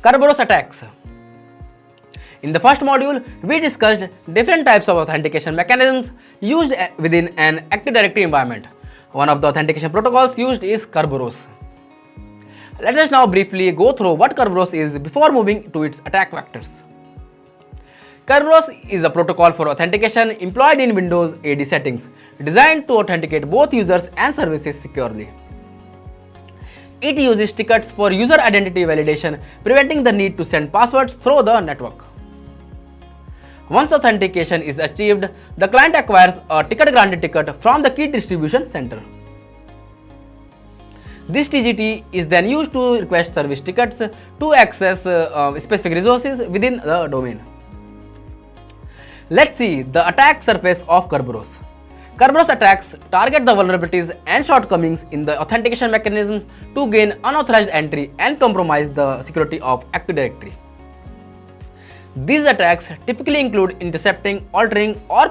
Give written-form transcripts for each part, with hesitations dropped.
Kerberos attacks. In the first module, we discussed different types of authentication mechanisms used within an Active Directory environment. One of the authentication protocols used is Kerberos. Let us now briefly go through what Kerberos is before moving to its attack vectors. Kerberos is a protocol for authentication employed in Windows AD settings, designed to authenticate both users and services securely. It uses tickets for user identity validation, preventing the need to send passwords through the network. Once authentication is achieved, the client acquires a ticket-granted ticket from the key distribution center. This TGT is then used to request service tickets to access specific resources within the domain. Let's see the attack surface of Kerberos. Kerberos attacks target the vulnerabilities and shortcomings in the authentication mechanisms to gain unauthorized entry and compromise the security of Active Directory. These attacks typically include intercepting, altering, or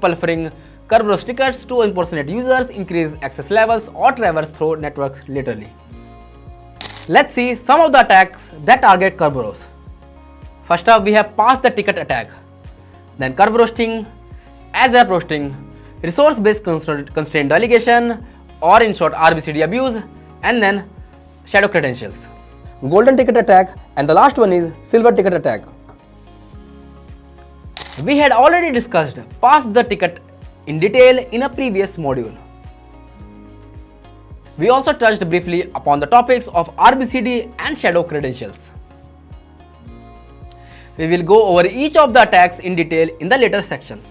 pilfering Kerberos tickets to impersonate users, increase access levels, or traverse through networks laterally. Let's see some of the attacks that target Kerberos. First up, we have pass the ticket attack, then Kerberosting, ASAP roasting, resource-based constraint delegation, or in short RBCD abuse, and then shadow credentials. Golden ticket attack, and the last one is silver ticket attack. We had already discussed pass the ticket in detail in a previous module. We also touched briefly upon the topics of RBCD and shadow credentials. We will go over each of the attacks in detail in the later sections.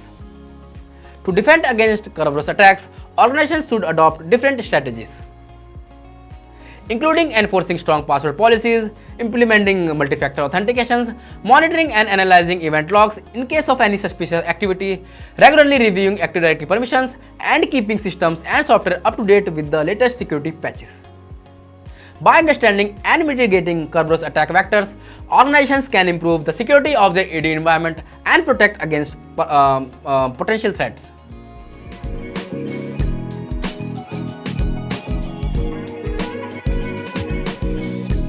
To defend against Kerberos attacks, organizations should adopt different strategies, including enforcing strong password policies, implementing multi-factor authentications, monitoring and analyzing event logs in case of any suspicious activity, regularly reviewing Active Directory permissions, and keeping systems and software up to date with the latest security patches. By understanding and mitigating Kerberos attack vectors, organizations can improve the security of their AD environment and protect against potential threats.